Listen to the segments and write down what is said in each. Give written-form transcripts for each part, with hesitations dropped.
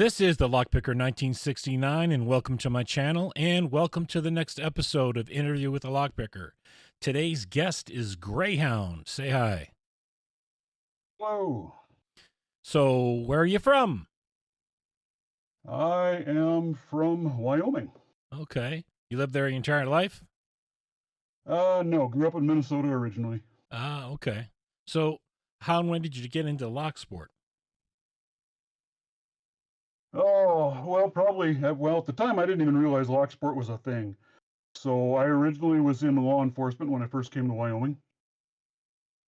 This is the Lockpicker 1969, and welcome to my channel, and welcome to the next episode of Interview with a Lockpicker. Today's guest is Greyhound. Say hi. Hello. So, where are you from? I am from Wyoming. Okay. You lived there your entire life? No, grew up in Minnesota originally. Ah, okay. So, how and when did you get into lock sport? Oh, well, probably. Well, at the time, I didn't even realize lock sport was a thing. So I originally was in law enforcement when I first came to Wyoming,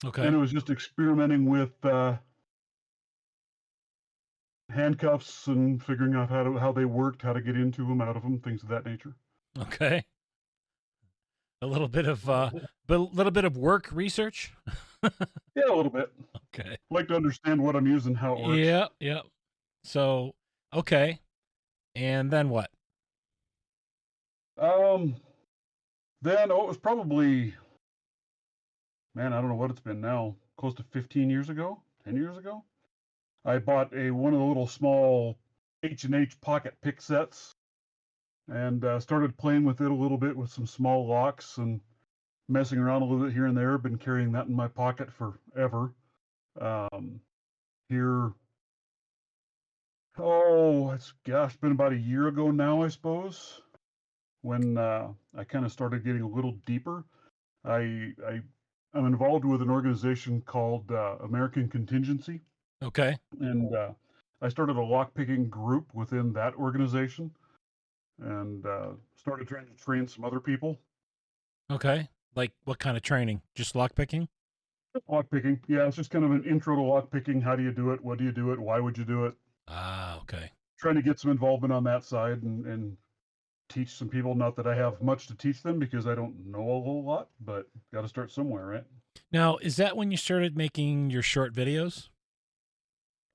and Okay. it was just experimenting with handcuffs and figuring out how they worked, how to get into them, out of them, things of that nature. Okay. A little bit of work research. Yeah, a little bit. Okay. Like to understand what I'm using, how it works. Yeah, yeah. So, okay. And then what? Um, then it was probably, man, I don't know what it's been now, close to 15 years ago, 10 years ago. I bought a one of the little small H&H pocket pick sets and started playing with it a little bit with some small locks and messing around a little bit here and there. Been carrying that in my pocket forever. Um, here, it's gosh, been about a year ago now, I suppose, when I kind of started getting a little deeper. I I'm involved with an organization called American Contingency, Okay. and I started a lockpicking group within that organization and started trying to train some other people. Okay. Like what kind of training? Just lock picking? Lockpicking, yeah, it's just kind of an intro to lockpicking. How do you do it? What do you do it? Why would you do it? Ah, okay. Trying to get some involvement on that side and teach some people. Not that I have much to teach them because I don't know a whole lot, but got to start somewhere, right? Now, is that when you started making your short videos?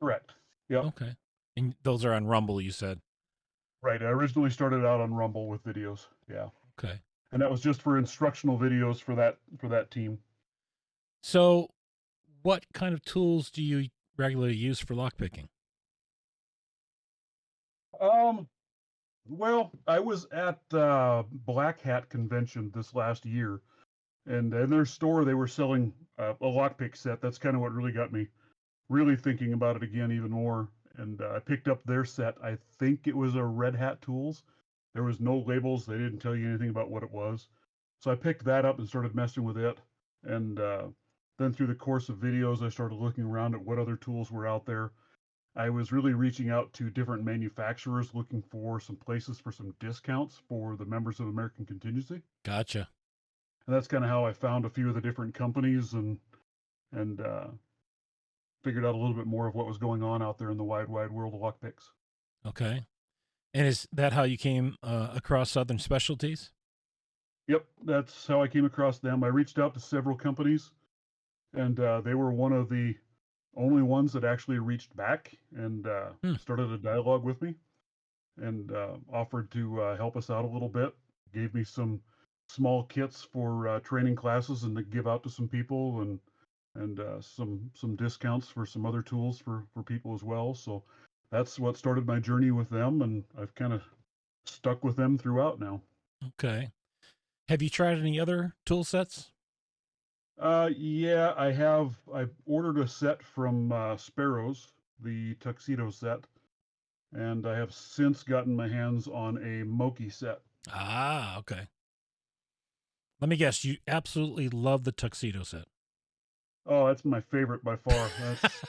Correct. Yep. Okay. And those are on Rumble, you said. Right. I originally started out on Rumble with videos. Yeah. Okay. And that was just for instructional videos for that team. So, what kind of tools do you regularly use for lock picking? Um, well, I was at Black Hat convention this last year, and in their store they were selling a lockpick set. That's kind of what really got me really thinking about it again even more. And I picked up their set. I think it was a Red Hat Tools. There was no labels. They didn't tell you anything about what it was. So I picked that up and started messing with it. And then through the course of videos, I started looking around at what other tools were out there. I was really reaching out to different manufacturers looking for some places for some discounts for the members of American Contingency. Gotcha. And that's kind of how I found a few of the different companies and figured out a little bit more of what was going on out there in the wide world of lockpicks. Okay. And is that how you came across Southern Specialties? Yep, that's how I came across them. I reached out to several companies, and they were one of the only ones that actually reached back and Hmm. started a dialogue with me and offered to help us out a little bit. Gave me some small kits for training classes and to give out to some people and some discounts for some other tools for people as well. So that's what started my journey with them, and I've kind of stuck with them throughout now. Okay. Have you tried any other tool sets? Yeah, I have. I ordered a set from Sparrows, the tuxedo set, and I have since gotten my hands on a Moki set. Ah, okay. Let me guess, you absolutely love the tuxedo set. Oh, that's my favorite by far.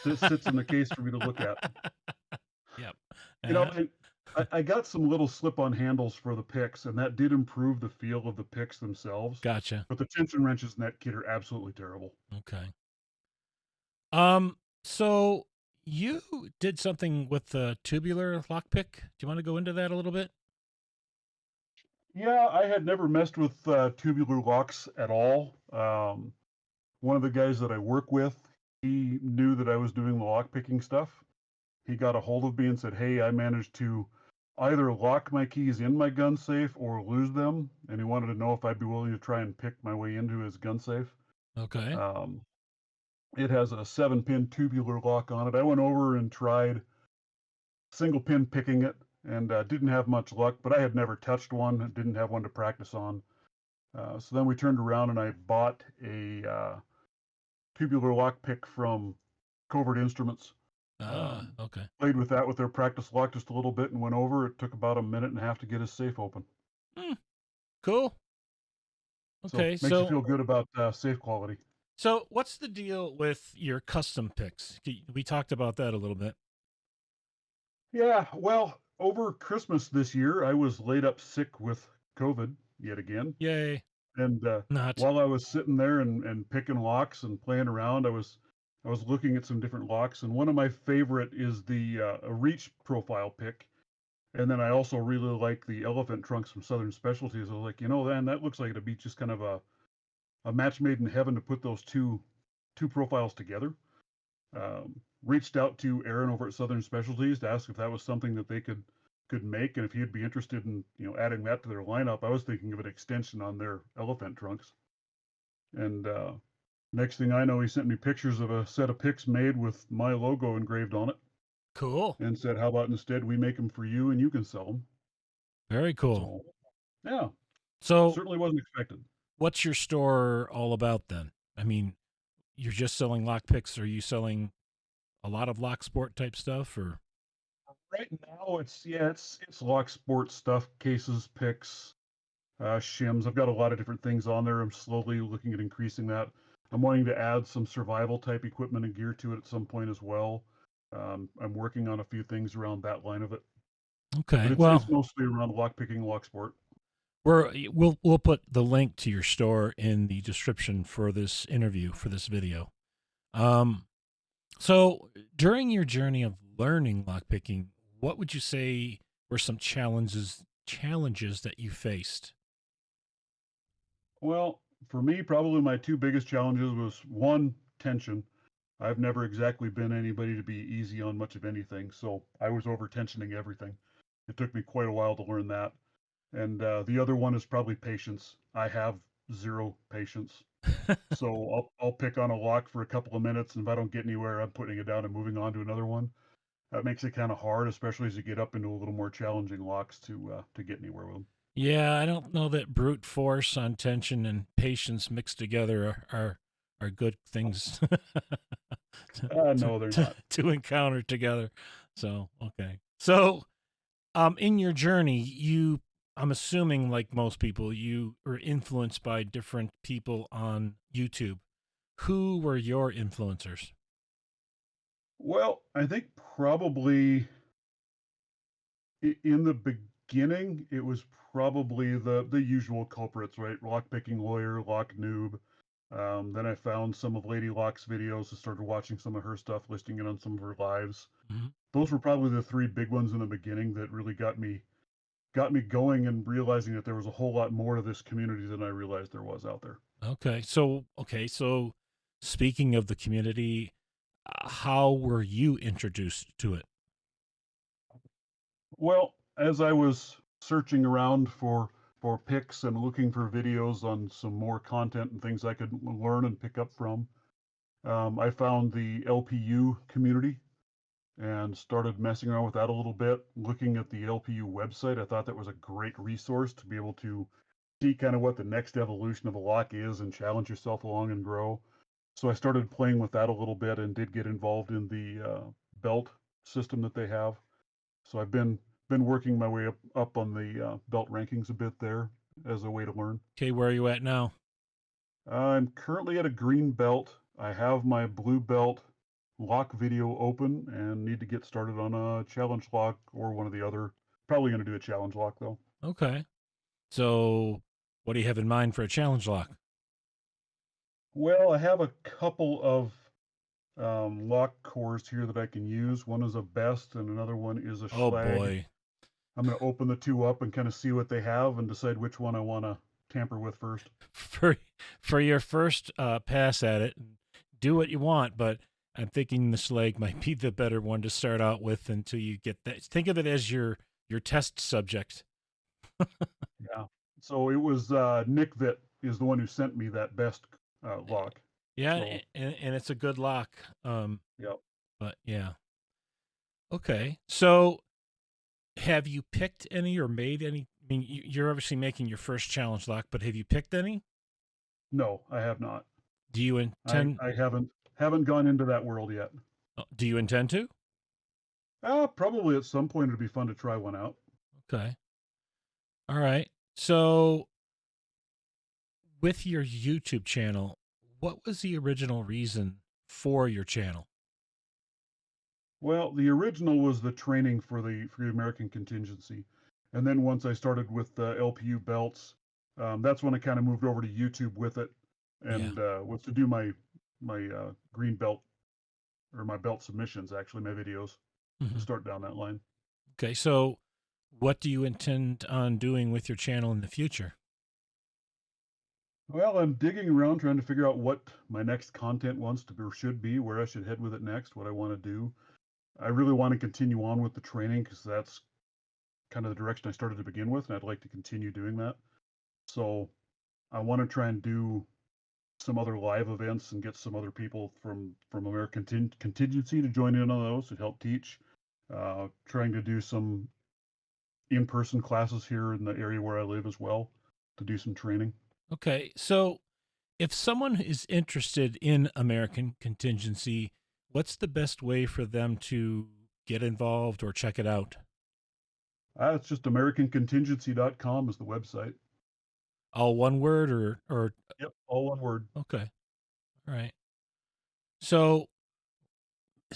That sits in the case for me to look at. Yep. You know, Uh, I got some little slip-on handles for the picks, and that did improve the feel of the picks themselves. gotcha. But the tension wrenches in that kit are absolutely terrible. Okay. So you did something with the tubular lockpick. Do you want to go into that a little bit? Yeah, I had never messed with tubular locks at all. One of the guys that I work with, he knew that I was doing the lock picking stuff. He got a hold of me and said, "Hey, I managed to either lock my keys in my gun safe or lose them," and he wanted to know if I'd be willing to try and pick my way into his gun safe. Okay. Um, it has a 7-pin tubular lock on it. I went over and tried single pin picking it, and didn't have much luck. But I had never touched one, didn't have one to practice on. So then we turned around and I bought a tubular lock pick from Covert Instruments. Ah, Um, okay. Played with that with their practice lock just a little bit and went over. It took about a minute and a half to get his safe open. Hmm, cool. So Okay, makes you so feel good about safe quality. so what's the deal with your custom picks? We talked about that a little bit. Yeah, well, over Christmas this year, I was laid up sick with COVID yet again. Yay. And Not. while I was sitting there and picking locks and playing around, I was looking at some different locks, and one of my favorite is the a reach profile pick. And then I also really like the elephant trunks from Southern Specialties. I was like, man, that looks like it'd be just kind of a match made in heaven to put those two profiles together. Reached out to Aaron over at Southern Specialties to ask if that was something that they could make and if he'd be interested in adding that to their lineup. I was thinking of an extension on their elephant trunks. And next thing I know, he sent me pictures of a set of picks made with my logo engraved on it Cool. and said, "How about instead we make them for you and you can sell them?" Very cool. So yeah, So, certainly wasn't expected. what's your store all about then? I mean, you're just selling lock picks. Are you selling a lot of lock sport type stuff or? Right now, it's lock sports stuff, cases, picks, shims. I've got a lot of different things on there. I'm slowly looking at increasing that. I'm wanting to add some survival type equipment and gear to it at some point as well. I'm working on a few things around that line of it, but Okay. it's Well, mostly around lock picking, lock sport. we'll put the link to your store in the description for this interview for this video. Um, so during your journey of learning lockpicking, what would you say were some challenges that you faced? Well, for me, probably my two biggest challenges was one, tension. I've never exactly been anybody to be easy on much of anything, so I was over tensioning everything. It took me quite a while to learn that. And the other one is probably patience. I have zero patience. So I'll pick on a lock for a couple of minutes, and if I don't get anywhere, I'm putting it down and moving on to another one. That makes it kind of hard, especially as you get up into a little more challenging locks to get anywhere with them. Yeah, I don't know that brute force on tension and patience mixed together are good things No, they're not. to encounter together. So, okay. So, in your journey, I'm assuming like most people, you were influenced by different people on YouTube. Who were your influencers? Well, I think probably in the beginning, it was probably the usual culprits, right? Lock picking lawyer, lock noob. Then I found some of Lady Lock's videos and started watching some of her stuff, listing it on some of her lives. Mhm. Those were probably the three big ones in the beginning that really got me going and realizing that there was a whole lot more to this community than I realized there was out there. Okay, so speaking of the community, how were you introduced to it? Well, as I was searching around for picks and looking for videos on some more content and things I could learn and pick up from, I found the LPU community and started messing around with that a little bit. Looking at the LPU website, I thought that was a great resource to be able to see kind of what the next evolution of a lock is and challenge yourself along and grow. So I started playing with that a little bit and did get involved in the belt system that they have. So I've been working my way up on the belt rankings a bit there as a way to learn. Okay, where are you at now? I'm currently at a green belt. I have my blue belt lock video open and need to get started on a challenge lock or one of the other. Probably going to do a challenge lock though. Okay. So, what do you have in mind for a challenge lock? Well, I have a couple of lock cores here that I can use. One is a best and another one is a Oh schlag. boy. I'm going to open the two up and kind of see what they have and decide which one I want to tamper with first. For your first pass at it, do what you want, but I'm thinking the Slag might be the better one to start out with until you get that. Think of it as your test subject. Yeah. So it was Nick Vitt is the one who sent me that best lock. Yeah, So and it's a good lock. yeah. But yeah. Okay. So have you picked any or made any? I mean, you're obviously making your first challenge lock, but have you picked any? No, I have not. Do you intend? I haven't gone into that world yet. Do you intend to? Probably at some point it'd be fun to try one out. Okay. All right. So with your YouTube channel, what was the original reason for your channel? Well, the original was the training for the American contingency, and then once I started with the LPU belts, that's when I kind of moved over to YouTube with it, Yeah. and was to do my green belt or my belt submissions, actually my videos to Hmm. start down that line. Okay. So what do you intend on doing with your channel in the future? Well, I'm digging around trying to figure out what my next content wants to be or should be, where I should head with it next, what I want to do. I really want to continue on with the training because that's kind of the direction I started to begin with, and I'd like to continue doing that. So I want to try and do some other live events and get some other people from American Contingency to join in on those to help teach. Trying to do some in-person classes here in the area where I live as well to do some training. Okay. So if someone is interested in American contingency, what's the best way for them to get involved or check it out? It's just AmericanContingency.com is the website. All one word or Yep, all one word. okay. All right. So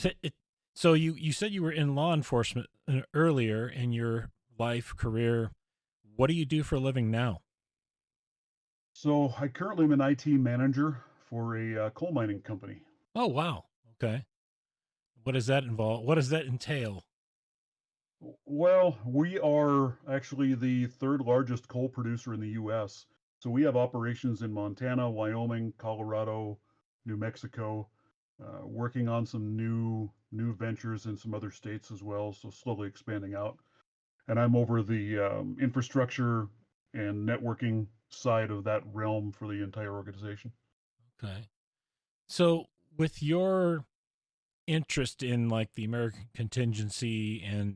it, so you said you were in law enforcement earlier in your life career. What do you do for a living now? So I currently am an IT manager for a coal mining company. Oh wow. Okay. What does that involve? What does that entail? Well, we are actually the third largest coal producer in the US. So we have operations in Montana, Wyoming, Colorado, New Mexico, working on some new ventures in some other states as well. So slowly expanding out. And I'm over the infrastructure and networking side of that realm for the entire organization. Okay. So with your interest in like the American contingency and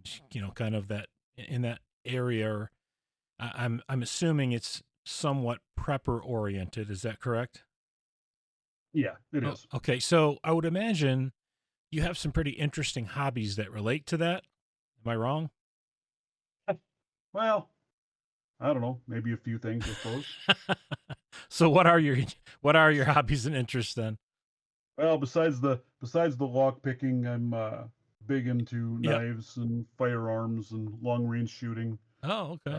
kind of that in that area, I'm assuming it's somewhat prepper oriented. Is that correct? Yeah, it Oh, is. okay. So I would imagine you have some pretty interesting hobbies that relate to that. Am I wrong? Well, I don't know, maybe a few things, I suppose. So what are your hobbies and interests then? Well, besides the lock picking, I'm big into Yep. knives and firearms and long range shooting. Oh, okay.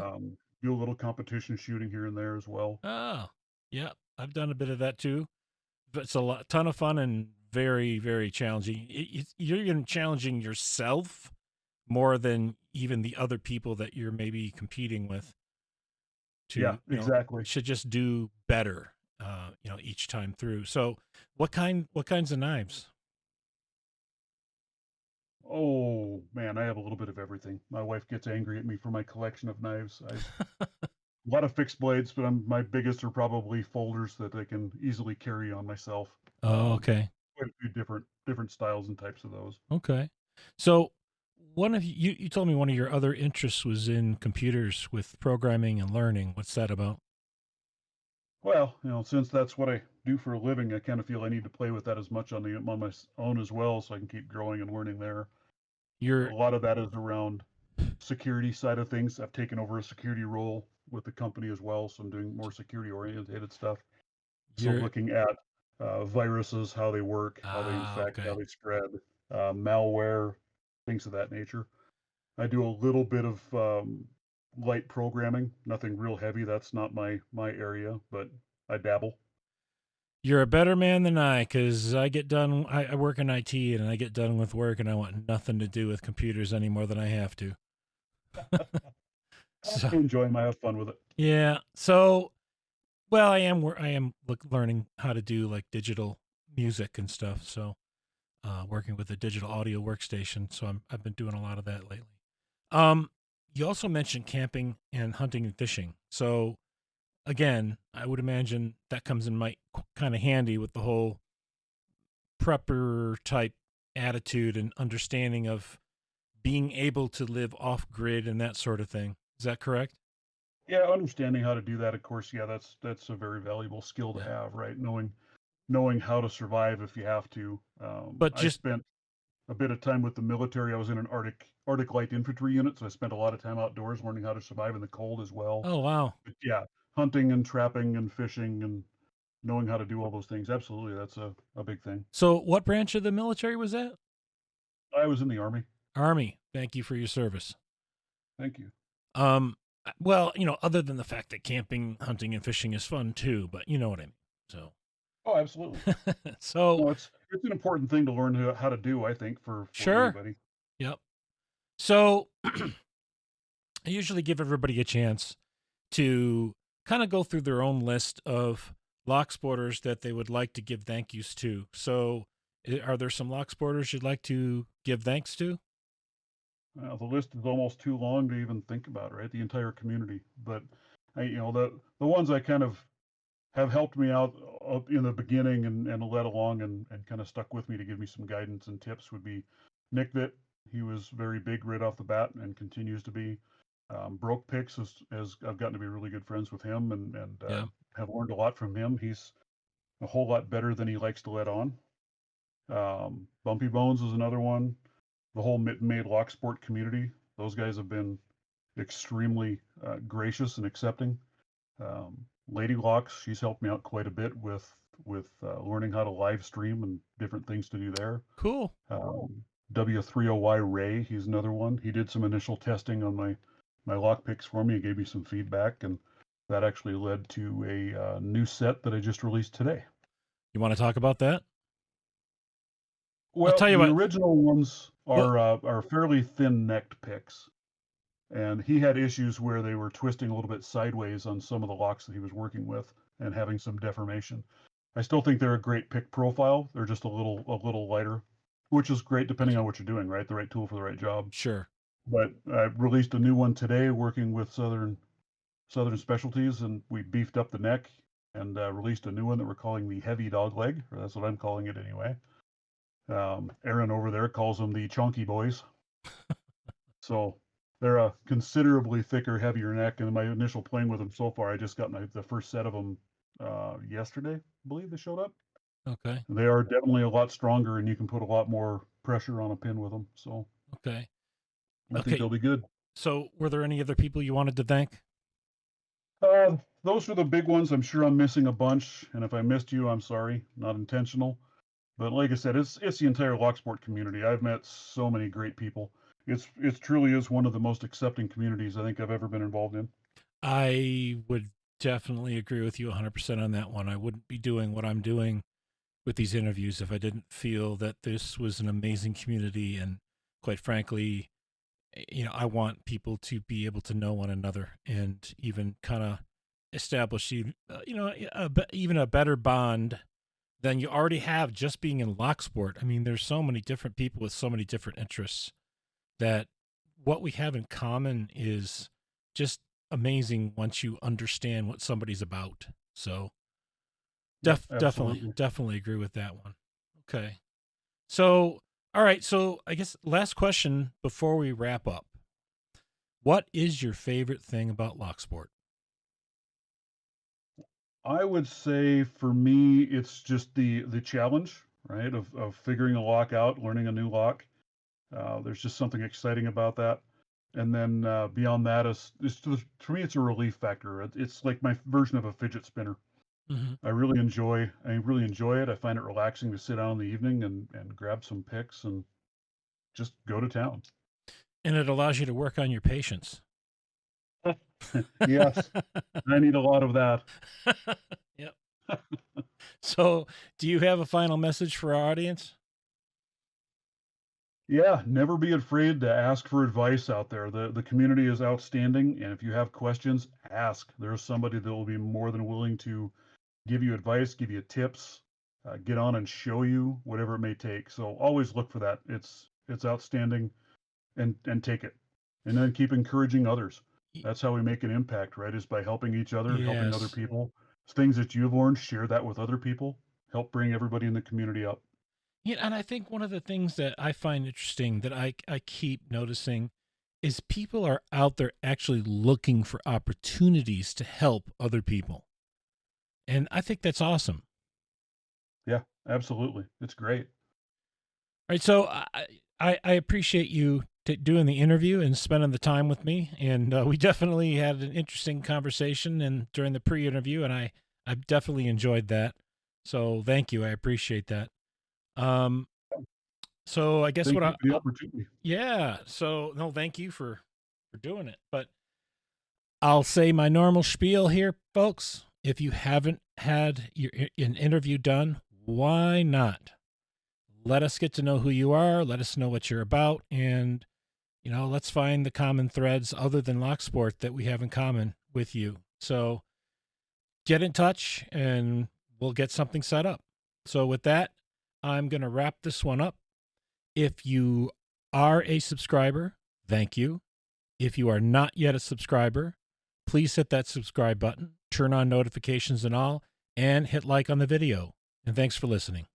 Do a little competition shooting here and there as well. Oh, yeah. I've done a bit of that too. But it's a ton of fun and very, very challenging. You're even challenging yourself more than even the other people that you're maybe competing with Yeah, to, exactly. should just do better, each time through. So what kinds of knives? Oh man, I have a little bit of everything. My wife gets angry at me for my collection of knives. I've a lot of fixed blades, but my biggest are probably folders that I can easily carry on myself. Oh, okay. Quite a few different styles and types of those. Okay. So one of you told me one of your other interests was in computers with programming and learning. What's that about? Well, since that's what I do for a living, I kind of feel I need to play with that as much on my own as well, so I can keep growing and learning there. A You're lot of that is around security side of things. I've taken over a security role with the company as well, so I'm doing more security oriented stuff. So you're looking at viruses, how they work, how they infect, how okay. they spread, malware, things of that nature. I do a little bit of light programming, nothing real heavy. That's not my area, but I dabble. You're a better man than I, because I work in IT and I get done with work and I want nothing to do with computers any more than I have to. So, I enjoy them. I have fun with it. yeah. So, well, I am learning how to do like digital music and stuff. So, working with a digital audio workstation. So I've been doing a lot of that lately. Um, you also mentioned camping and hunting and fishing. So, again, I would imagine that comes in might kind of handy with the whole prepper type attitude and understanding of being able to live off grid and that sort of thing. Is that correct? Yeah, understanding how to do that, of course, yeah, that's a very valuable skill to Yeah. have, right? Knowing how to survive if you have to. But I just spent a bit of time with the military. I was in an Arctic light infantry unit, so I spent a lot of time outdoors learning how to survive in the cold as well. oh wow. But yeah, hunting and trapping and fishing and knowing how to do all those things, absolutely, that's a big thing. So what branch of the military was that? I was in the Army. Army. Thank you for your service. Thank you. Um well, other than the fact that camping, hunting and fishing is fun too, but you know what I mean. So Oh, absolutely. so No, it's an important thing to learn how to do, I think, for sure. anybody. Yep. So I usually give everybody a chance to kind of go through their own list of lock sporters that they would like to give thank yous to. So, are there some lock sporters you'd like to give thanks to? The list is almost too long to even think about, right? The entire community, but the ones I kind of have helped me out in the beginning and led along and kind of stuck with me to give me some guidance and tips would be Nick Vitt. He was very big right off the bat and continues to be. Broke Picks as I've gotten to be really good friends with him and Yeah, have learned a lot from him. He's a whole lot better than he likes to let on. Bumpy Bones is another one. The whole Mitten Maid Lock Sport community. Those guys have been extremely gracious and accepting. Lady Locks, she's helped me out quite a bit with learning how to live stream and different things to do there. cool. W3OY Ray, he's another one. He did some initial testing on my lock picks for me. He gave me some feedback, and that actually led to a new set that I just released today. You want to talk about that? I'll Well, tell you the what. original ones Well, are fairly thin-necked picks, and he had issues where they were twisting a little bit sideways on some of the locks that he was working with and having some deformation. I still think they're a great pick profile. They're just a little lighter, which is great depending gotcha. on what you're doing, right? The right tool for the right job. Sure. But I released a new one today, working with Southern Specialties, and we beefed up the neck and released a new one that we're calling the Heavy Dog Leg, or that's what I'm calling it anyway. Aaron over there calls them the Chunky Boys. So they're a considerably thicker, heavier neck. And in my initial playing with them so far, I just got the first set of them yesterday. I believe they showed up. Okay. They are definitely a lot stronger, and you can put a lot more pressure on a pin with them. So Okay. I think Okay. they'll be good. So, were there any other people you wanted to thank? Those are the big ones. I'm sure I'm missing a bunch, and if I missed you, I'm sorry. Not intentional. But like I said, it's the entire Locksport community. I've met so many great people. It truly is one of the most accepting communities I think I've ever been involved in. I would definitely agree with you 100% on that one. I wouldn't be doing what I'm doing with these interviews if I didn't feel that this was an amazing community. And quite frankly, I want people to be able to know one another and even kind of establish, even a better bond than you already have just being in lock sport. I mean, there's so many different people with so many different interests that what we have in common is just amazing once you understand what somebody's about. So Yep, definitely, absolutely. definitely agree with that one. Okay. So, all right. So I guess last question before we wrap up. What is your favorite thing about lock sport? I would say for me, it's just the challenge, right, of figuring a lock out, learning a new lock. There's just something exciting about that. And then beyond that is for me, it's a relief factor. It's like my version of a fidget spinner. Hmm. I really enjoy it. I find it relaxing to sit down in the evening and grab some picks and just go to town. And it allows you to work on your patience. Yes, I need a lot of that. Yep. So, do you have a final message for our audience? Yeah, never be afraid to ask for advice out there. The community is outstanding, and if you have questions, ask. There's somebody that will be more than willing to give you advice, give you tips, get on and show you whatever it may take. So always look for that. It's outstanding, and take it, and then keep encouraging others. Y- That's how we make an impact, right? Is by helping each other, helping other Yes. people. Things that you've learned, share that with other people. Help bring everybody in the community up. Yeah, and I think one of the things that I find interesting that I keep noticing is people are out there actually looking for opportunities to help other people. And I think that's awesome. Yeah, absolutely. It's great. All right, so I appreciate you doing the interview and spending the time with me, and we definitely had an interesting conversation and during the pre-interview, and I definitely enjoyed that. So thank you, I appreciate that. Um, so I guess Thank what you for the opportunity. yeah, so no, thank you for doing it. But I'll say my normal spiel here, folks. If you haven't had an interview done, why not? Let us get to know who you are. Let us know what you're about, and let's find the common threads other than lock sport that we have in common with you. So get in touch, and we'll get something set up. So with that, I'm gonna wrap this one up. If you are a subscriber, thank you. If you are not yet a subscriber, please hit that subscribe button, turn on notifications and all, and hit like on the video. And thanks for listening.